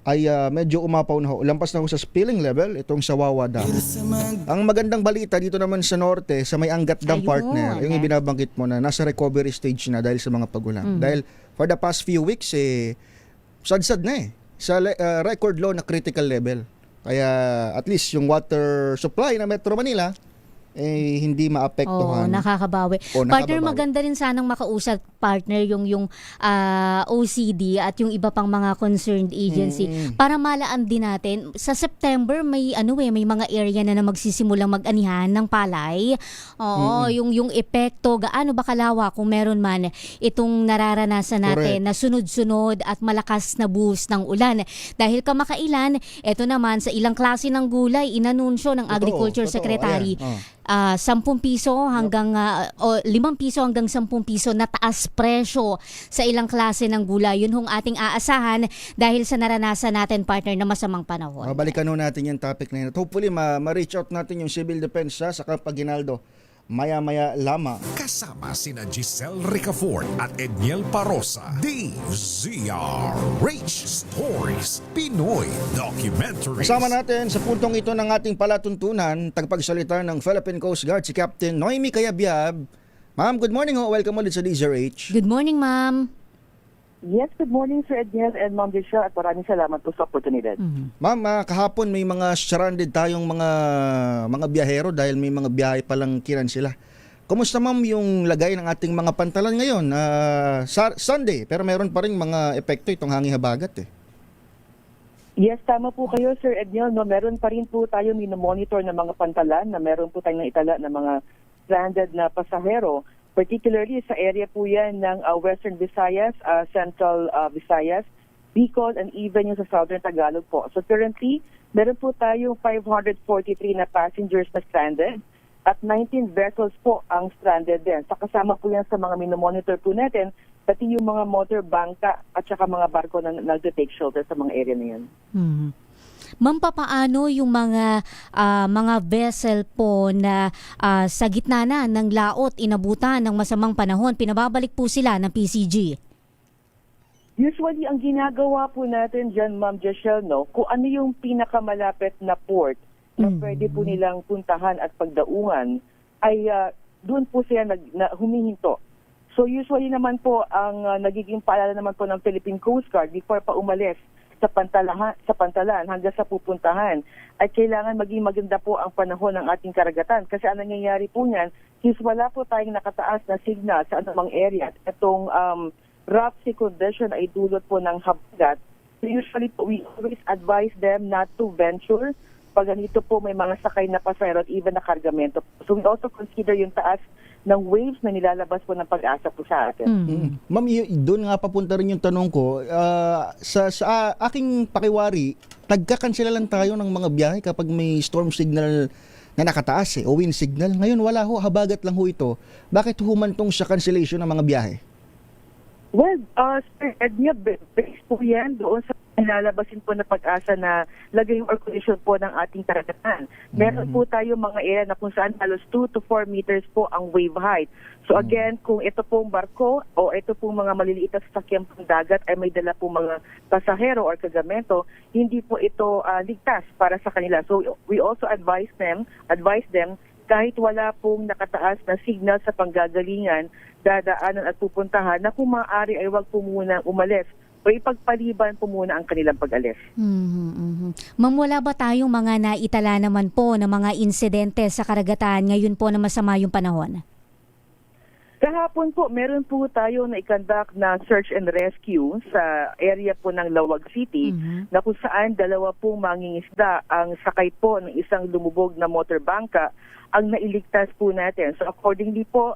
ay medyo umapaw na ho. Lampas na ho sa spilling level itong sa Wawa Dam. Ang magandang balita dito naman sa norte, sa may Angat Dam, partner, yung ibinabanggit mo na nasa recovery stage na dahil sa mga pagulan. Dahil for the past few weeks, sad-sad na sa record low na critical level. Kaya at least yung water supply na Metro Manila hindi maapektuhan. Nakakabawi. Partner, maganda rin sanang makausap, partner, yung OCD at yung iba pang mga concerned agency para malaan din natin. Sa September, may may mga area na magsisimulang mag-anihan ng palay. Yung epekto, gaano ba kalawa kung meron man itong nararanasan natin na sunod-sunod at malakas na boost ng ulan. Dahil kamakailan, ito naman sa ilang klase ng gulay, inanunsyo ng Agriculture Secretary, 10 piso hanggang 5 piso hanggang 10 piso na taas presyo sa ilang klase ng gulay. Yun hong ating aasahan dahil sa naranasan natin, partner, na masamang panahon. Balikan natin yung topic na yun. Hopefully ma-reach out natin yung Civil Defense sa Kapaginaldo maya-maya lamang. Kasama sina Giselle Ricafort at Edniel Parosa. DZRH Stories, Pinoy Documentaries. Kasama natin sa puntong ito ng ating palatuntunan, tagapagsalita ng Philippine Coast Guard, si Captain Noemi Cayabyab. Ma'am, good morning ho. Welcome ulit sa DZRH. Good morning, ma'am. Yes, good morning Sir Edniel and Ma'am Giselle at maraming salamat po sa oportunidad. Ma'am, kahapon may mga stranded tayong mga biyahero dahil may mga biyahe palang kiran sila. Kumusta ma'am yung lagay ng ating mga pantalan ngayon? Sunday, pero meron pa rin mga epekto itong hangin habagat eh. Yes, tama po kayo Sir Edniel. No, meron pa rin po tayo minomonitor ng mga pantalan na meron po tayong itala ng mga stranded na pasahero. Particularly sa area po yan ng Western Visayas, Central Visayas, Bicol, and even yung sa Southern Tagalog po. So currently, meron po tayong 543 na passengers na stranded at 19 vessels po ang stranded din. Sa kasama po yan sa mga minomonitor po natin, pati yung mga motor bangka at saka mga barko na nag-take shelter sa mga area na yan. Ma'am, papaano yung mga vessel po na sa gitna na ng laot, inabutan ng masamang panahon, pinababalik po sila ng PCG? Usually, ang ginagawa po natin dyan, Ma'am Giselle, no, kung ano yung pinakamalapit na port na pwede po nilang puntahan at pagdaungan, ay doon po sila humihinto. So usually naman po, ang nagiging paalala naman po ng Philippine Coast Guard before pa umalis sa pantalan hanggang sa pupuntahan ay kailangan maging maganda po ang panahon ng ating karagatan. Kasi ang nangyayari po niyan, since wala po tayong nakataas na signal sa anumang area, itong rough sea condition ay dulot po ng habagat. So usually po, we always advise them not to venture pag ganito po may mga sakay na pasahero at even na kargamento. So we also consider yung taas ng waves na nilalabas po ng Pag-asa po sa atin. Ma'am, doon nga papunta rin yung tanong ko. Sa aking pakiwari, nagkakansela lang tayo ng mga biyahe kapag may storm signal na nakataas o wind signal. Ngayon wala ho, habagat lang ho ito. Bakit humantong sa cancellation ng mga biyahe? Well, Sir Ednia, based po yan doon sa nilalabasin po na Pag-asa na lagay yung air condition po ng ating karagatan. Meron po tayo mga area na kung saan halos 2 to 4 meters po ang wave height. So again, kung ito pong barko o ito pong mga maliliit na sasakyan pong dagat ay may dala pong mga pasahero or kagamento, hindi po ito ligtas para sa kanila. So we also advise them kahit wala pong nakataas na signal sa panggagalingan, dadaanan at pupuntahan na kung maaari ay wag po muna umalis o ipagpaliban po muna ang kanilang pag-alis. Ma'am, wala ba tayong mga naitala naman po na mga insidente sa karagatan ngayon po na masama yung panahon? Kahapon po, meron po tayo na i-conduct na search and rescue sa area po ng Lawag City na kung saan dalawa pong mangingisda ang sakay po ng isang lumubog na motor bangka ang nailigtas po natin. So accordingly po,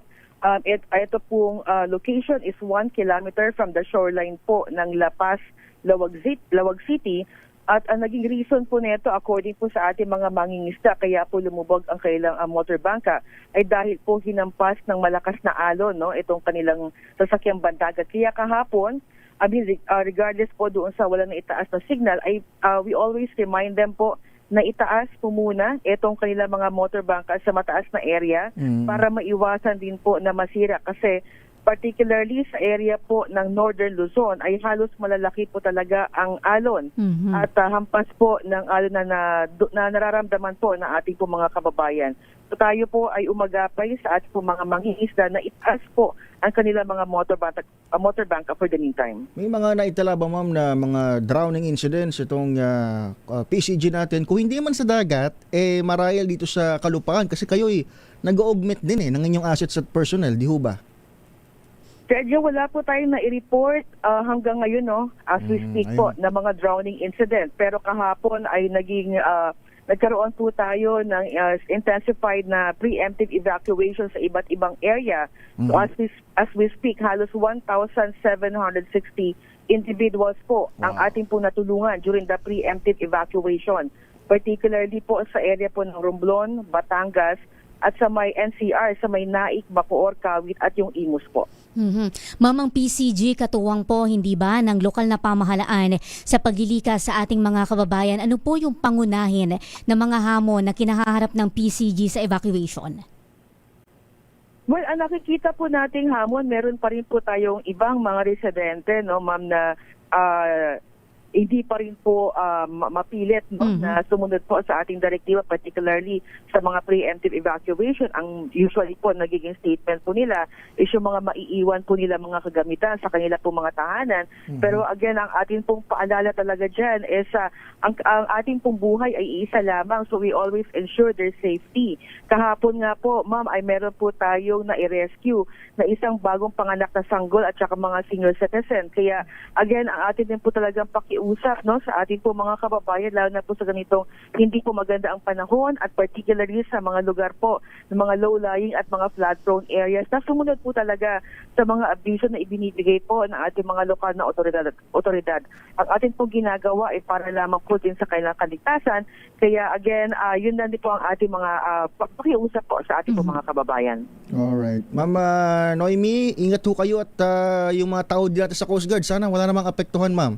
ito pong location is 1 kilometer from the shoreline po ng La Paz, Lawag City. At ang naging reason po nito, according po sa ating mga mangingisda, kaya po lumubog ang kanilang motor bangka, ay dahil po hinampas ng malakas na alon, no, itong kanilang sasakyang bandagat. Kaya kahapon, regardless po doon sa wala na itaas na signal, ay we always remind them po na itaas po muna itong kanilang mga motor bangka sa mataas na area para maiwasan din po na masira. Kasi particularly sa area po ng Northern Luzon ay halos malalaki po talaga ang alon at hampas po ng alon na nararamdaman po ng ating po mga kababayan. So tayo po ay umagapay sa ating po mga mangingisda na itaas po ang kanilang mga motor bangka for the meantime. May mga naitala ba ma'am na mga drowning incidents itong PCG natin? Kung hindi man sa dagat, marahil dito sa kalupaan kasi kayo'y nag-augment din ng inyong assets at personnel, di ho ba? Sergio, wala po tayong na-report hanggang ngayon, no, as we speak po, na mga drowning incident. Pero kahapon ay nagkaroon po tayo ng intensified na preemptive evacuation sa iba't ibang area. So as we speak, halos 1,760 individuals po ang ating po natulungan during the preemptive evacuation. Particularly po sa area po ng Romblon, Batangas, at sa may NCR, sa may Naik, Bacoor, Kawit at yung Imus po. Ma'am, ang PCG katuwang po, hindi ba, ng lokal na pamahalaan sa paglilikas sa ating mga kababayan? Ano po yung pangunahin na mga hamon na kinaharap ng PCG sa evacuation? Well, ang nakikita po nating hamon, meron pa rin po tayong ibang mga residente, no, ma'am, na hindi pa rin po mapilit na sumunod po sa ating direktiba, particularly sa mga preemptive evacuation. Ang usually po nagiging statement po nila is yung mga maiiwan po nila mga kagamitan sa kanila po mga tahanan. Pero again, ang ating pong paalala talaga dyan is ang ating pong buhay ay iisa lamang, so we always ensure their safety. Kahapon nga po, ma'am, ay meron po tayong na-rescue na isang bagong panganak na sanggol at saka mga senior citizen. Kaya again, ang atin din po talagang pakiusap, no, sa ating po mga kababayan, lalo na po sa ganitong hindi po maganda ang panahon at particularly sa mga lugar po ng mga low-lying at mga flood-prone areas na sumunod po talaga sa mga abiso na ibinibigay po ng ating mga lokal na otoridad. Ang atin pong ginagawa ay para lamang po din sa kailang kaligtasan. Kaya again, yun na din po ang ating mga pakiusap po sa ating po mga kababayan. Alright. Ma'am Noemi, ingat ho kayo at yung mga tao dito sa Coast Guard, sana wala namang apektuhan, ma'am.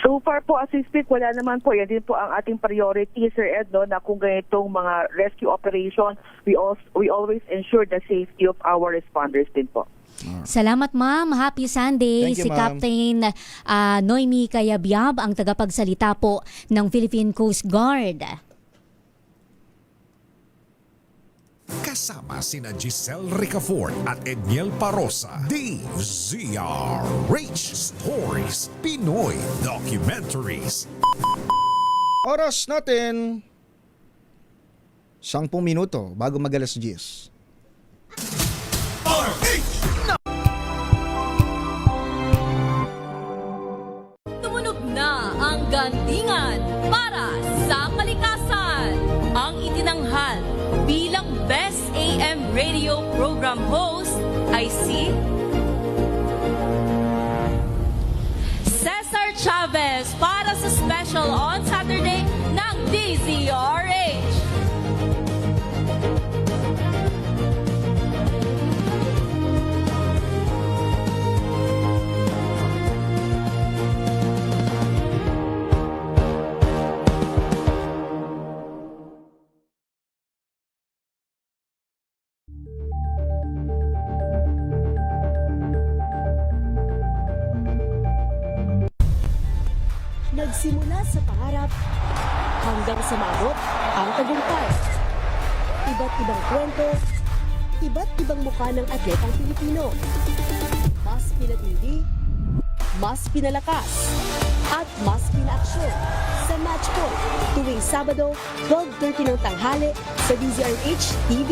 So far po, as we speak, wala naman po. Yan din po ang ating priority, Sir Ed, no, na kung ganitong mga rescue operation, we always ensure the safety of our responders din po. Salamat, ma'am. Happy Sunday. Thank you, Si ma'am. Captain Noemi Cayabyab, ang tagapagsalita po ng Philippine Coast Guard. Kasama sina Giselle Ricafort at Edniel Parosa. DZRH Stories, Pinoy Documentaries. Oras natin 10 minuto bago mag-alas 10. Tumunog na ang gandingan para sa kalikasan. Ang itinanghal bilang Best AM Radio Program Host ay si Cesar Chavez para sa special on Saturday ng DZRH. Nagsimula sa pangarap hanggang sa maabot ang tagumpay. Iba't ibang kwento, iba't ibang mukha ng atletang Pilipino. Mas pinatindi, mas pinalakas, at mas pinaaksyon sa Match Point tuwing Sabado, 12:30 ng tanghali sa DZRH TV.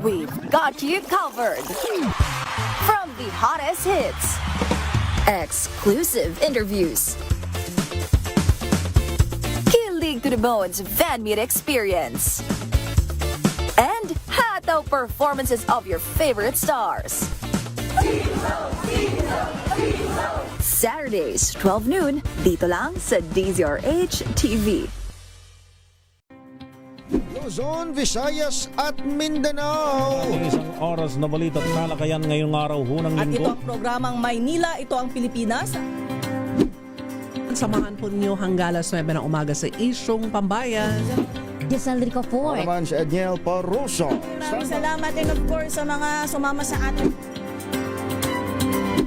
We've got you covered. From the hottest hits, exclusive interviews, kilig to the bones fan meet experience, and hataw performances of your favorite stars. Saturdays, 12 noon, dito lang sa DZRH TV. Luzon, Visayas at Mindanao. Isang oras na balita at talakayan ngayong araw hunang At ito linggo. ang programang Maynila, ito ang Pilipinas. Samahan po ninyo hanggang alas 9 ng umaga sa Isyong Pambayan. Giselle Ricafort. Naman si Edniel Parosa. Maraming salamat and of course sa mga sumama sa atin.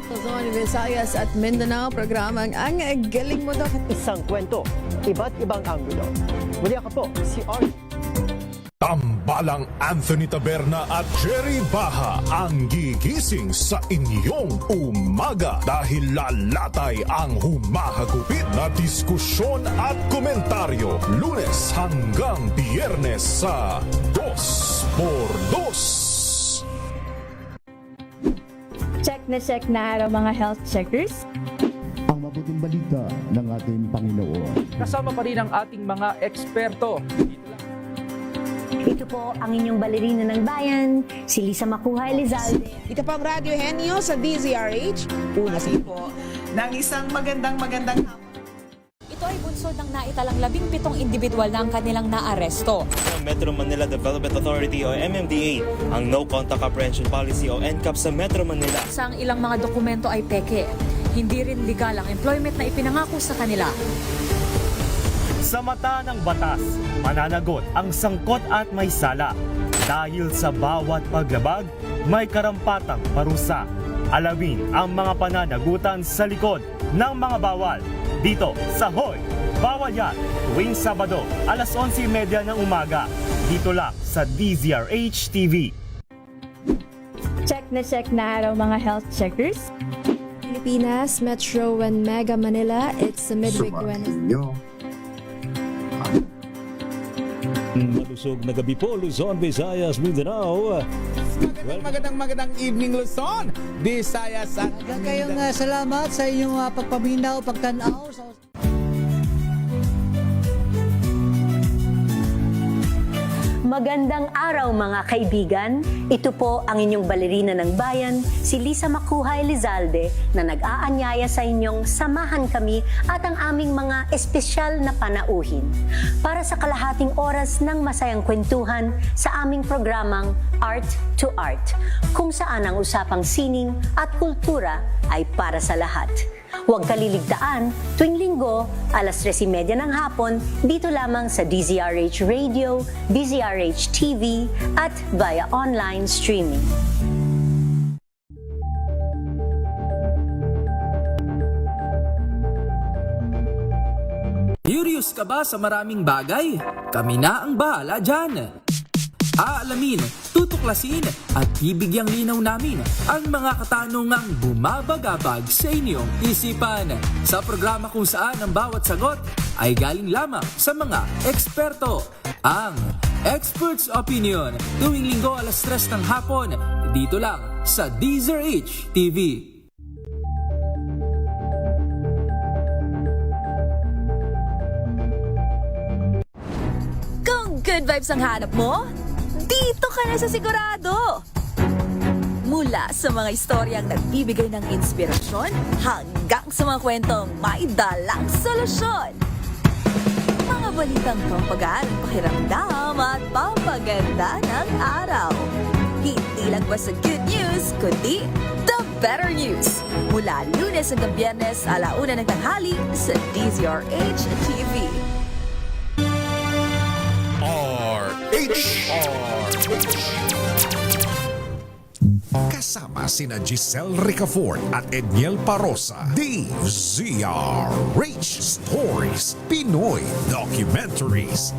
Luzon, Visayas at Mindanao, programang ang galing mo daw. Isang kwento, iba't ibang anggulo. Muli ako po, si Arnie. Tambalang Anthony Taberna at Jerry Baha ang gigising sa inyong umaga dahil lalatay ang humahagupit na diskusyon at komentaryo Lunes hanggang Biyernes sa 2x2. Check na araw mga health checkers. Ang mabuting balita ng ating Panginoon. Kasama pa rin ang ating mga eksperto. Ito po ang inyong balerina ng bayan, si Lisa Makuhay Lizalde. Ito po ang Radyo Henyo sa DZRH. Una sa po ng isang magandang Ito ay bunsod ng naitalang 17 individual na ang kanilang naaresto. Metro Manila Development Authority o MMDA ang No Contact Apprehension Policy o NCAP sa Metro Manila. Sa ang ilang mga dokumento ay peke. Hindi rin legal ang employment na ipinangako sa kanila. Sa mata ng batas, mananagot ang sangkot at may sala. Dahil sa bawat paglabag, may karampatang parusa. Alamin ang mga pananagutan sa likod ng mga bawal. Dito sa Hoy! Bawal Yan! Tuwing Sabado, alas 11:30 ng umaga. Dito lang sa DZRH TV. Check na araw mga health checkers. Pilipinas, Metro and Mega Manila, it's a midweek Wednesday. Malusog na gabi po, Luzon, Visayas, Mindanao. Magandang evening Luzon, Visayas at kayong salamat sa inyong pagpaminaw, pagtanaw sa Magandang araw mga kaibigan. Ito po ang inyong balerina ng bayan, si Lisa Makuha Elizalde, na nag-aanyaya sa inyong samahan kami at ang aming mga espesyal na panauhin para sa kalahating oras ng masayang kwentuhan sa aming programang Art to Art, kung saan ang usapang sining at kultura ay para sa lahat. Huwag kaliligtaan, tuwing linggo, alas 3:30 ng hapon, dito lamang sa DZRH Radio, DZRH TV, at via online streaming. Curious ka ba sa maraming bagay? Kami na ang bahala dyan. Aalamin, tutuklasin at bibigyang linaw namin ang mga katanungang bumabagabag sa inyong isipan. Sa programa kung saan ang bawat sagot ay galing lamang sa mga eksperto. Ang Expert's Opinion, tuwing linggo alas 3 ng hapon, dito lang sa DZRH TV. Kung good vibes ang hanap mo, dito ka na sa sigurado! Mula sa mga istoryang nagbibigay ng inspirasyon hanggang sa mga kwentong may dalang solusyon. Mga balitang pampagaan, pakiramdam at pampaganda ng araw. Hindi lang ba sa good news, kundi the better news. Mula Lunes hanggang Biyernes, 1:00 ng tanghali sa DZRH TV. Kasama sina Giselle Ricafort at Edniel Parosa. DZRH Stories, Pinoy Documentaries.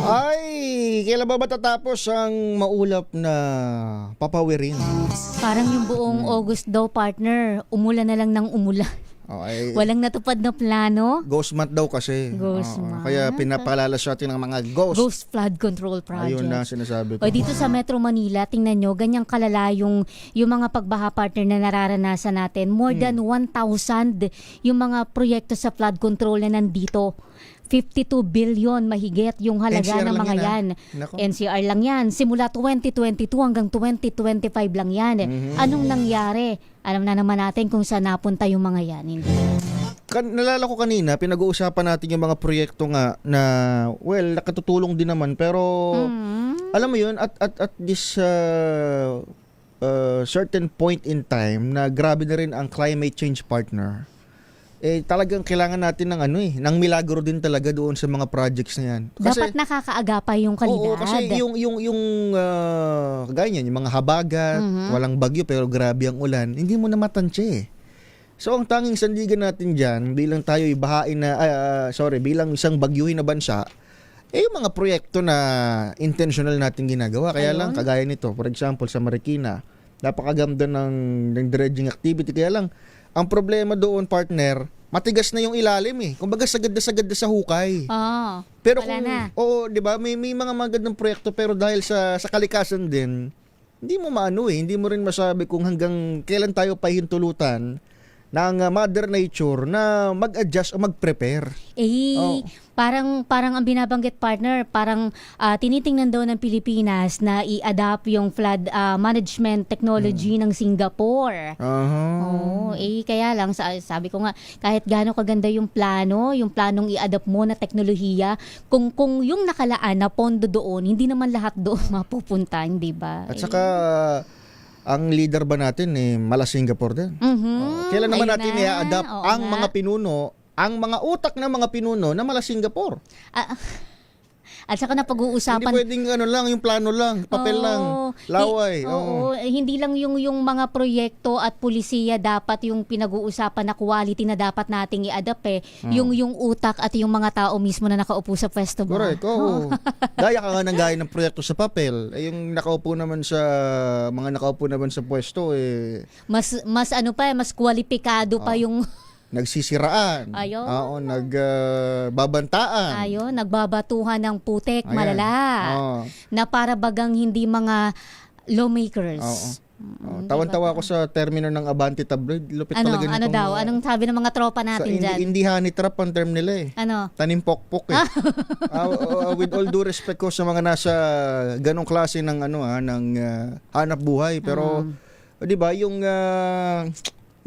Ay, kailan ba matatapos ang maulap na papawirin? Parang yung buong August daw, partner, umulan na lang ng umulan. Okay. Walang natupad na plano. Ghost month daw kasi. Ghost month. Kaya pinapalala sa atin ng mga Ghost flood control project. Ayun na sinasabi ko. O dito sa Metro Manila, tingnan nyo, ganyang kalala yung mga pagbaha, partner, na nararanasan natin. More than 1,000 yung mga proyekto sa flood control na nandito. 52 billion mahigit yung halaga ng mga yan. NCR lang yan. Simula 2022 hanggang 2025 lang yan. Anong nangyari? Alam na naman natin kung saan napunta yung mga yan. Hindi. Nalala ko kanina, pinag-uusapan natin yung mga proyekto nga na, well, nakatutulong din naman. Pero, alam mo yun, at this certain point in time na grabe na rin ang climate change, partner, talagang kailangan natin ng ng milagro din talaga doon sa mga projects na yan. Kasi, dapat nakakaagapay yung kalidad. Oo, kasi yung gaya niyan, yung mga habagat, walang bagyo pero grabe ang ulan, hindi mo na matansya eh. So ang tanging sandigan natin diyan bilang tayo bilang isang bagyuhin na bansa, yung mga proyekto na intentional natin ginagawa. Kaya lang kagaya nito, for example sa Marikina, napakaganda ng dredging activity, kaya lang ang problema doon, partner, matigas na yung ilalim eh. Kumbaga sagad na sa hukay. Pero di ba, may mga magandang proyekto pero dahil sa kalikasan din, hindi mo hindi mo rin masabi kung hanggang kailan tayo pahintulutan ng Mother Nature na mag-adjust o mag-prepare. Parang ang binabanggit, partner, parang tinitingnan daw ng Pilipinas na i-adapt yung flood management technology ng Singapore. Kaya lang sabi ko nga, kahit gaano kaganda yung planong i-adapt mo na teknolohiya, kung yung nakalaan na pondo doon, hindi naman lahat doon mapupunta, hindi ba? At saka ang leader ba natin mala Singapore din. Kailan naman Ayun natin na. i-adapt Oo ang nga. mga pinuno, ang mga utak ng mga pinuno na mala Singapore? At saka na pag-uusapan. Hindi pwedeng lang, yung plano lang, papel lang, laway. Oo, hindi lang yung mga proyekto at pulisiya dapat yung pinag-uusapan na quality na dapat nating i-adapt yung utak at yung mga tao mismo na nakaupo sa pwesto ba? Correct, oo. Gaya ka nga ng gaya ng proyekto sa papel. Yung nakaupo naman sa, mga nakaupo naman sa pwesto, Mas mas kwalipikado pa yung nagsisiraan. Ayun. Oo, nagbabantaan. Ayun, nagbabatuhan ng putek, Ayan. malala. Oo. Na para bagang hindi mga lawmakers. Oo. Tawan-tawa ako sa termino ng Abante Tabloid. Lupit talaga Ano nitong, daw? Anong sabi ng mga tropa natin dyan? Hindi honey trap ang term nila Ano? Tanim pokpok with all due respect ko sa mga nasa ganong klase ng ng hanap buhay, pero 'di ba yung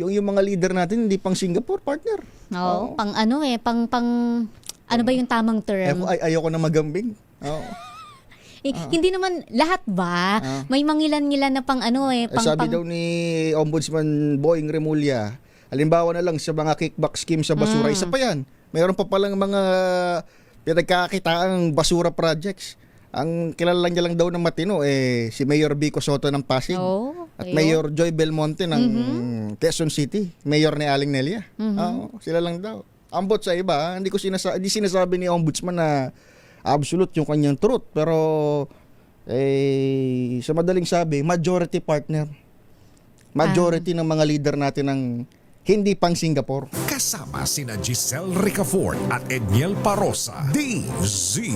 mga leader natin hindi pang Singapore, partner. Oo, pang ano ba yung tamang term? Ayoko na magambing. Oo. Hindi naman lahat ba? May mangilan-ngilan na Sabi daw ni Ombudsman Boying Remulla, halimbawa na lang sa mga kickback scheme sa basura, isa pa yan. Mayroon pa palang mga pinagkakitaang basura projects. Ang kilala niya lang daw ng matino si Mayor Vico Soto ng Pasig at Mayor Joy Belmonte ng Quezon City, Mayor ni Aling Nelia. Sila lang daw. Ambot sa iba, hindi sinasabi ni Ombudsman na absolute yung kanyang truth, pero sa madaling sabi, majority partner. Majority ng mga leader natin ng hindi pang Singapore. Kasama sina Giselle Ricafort at Edniel Parosa. DZRH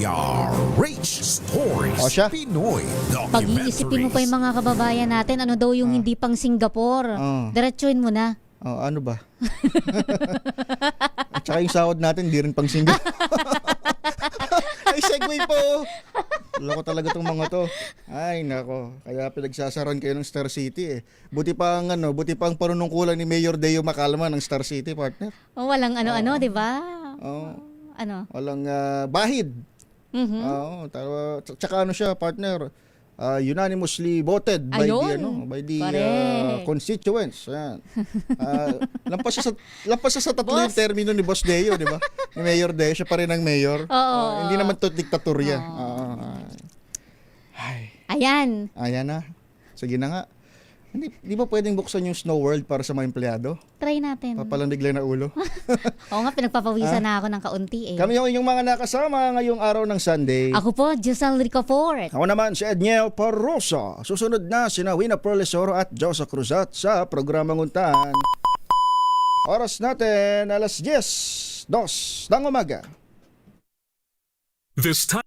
Stories. O siya? Pinoy Pag-iisipin mo pa yung mga kababayan natin, ano daw yung hindi pang Singapore. Diretsuin mo na. Ano ba? At saka yung sahod natin, di rin pang Singapore. Ay, segue po. Loko talaga tong mga to. Ay, nako. Kaya pinagsasaran kayo ng Star City Buti pa ang panunungkulan ni Mayor Deo Macalma ng Star City, partner. Walang ano-ano, di ba? Ano? Walang bahid. Tsaka siya, partner, unanimously voted by the constituents. Lampas siya sa tatlo yung termino ni Boss Deo, di ba? Ni Mayor Deo, siya pa rin ang mayor. Hindi naman to diktatorya. Ayan na. Sige na nga. Di ba pwedeng buksan yung Snow World para sa mga empleyado? Try natin. Papalandig lang na ulo. Oo nga, pinagpapawisan na ako ng kaunti Kami yung inyong mga nakasama ngayong araw ng Sunday. Ako po, Giselle Ricafort. Ako naman si Edniel Parosa. Susunod na sina Wina Perlesoro at Josa Cruzat sa programang Untahan. Oras natin, 10:02 ng umaga. This time.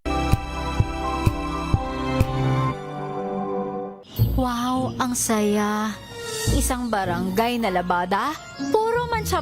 Wow, ang saya. Isang barangay na labada, puro mancha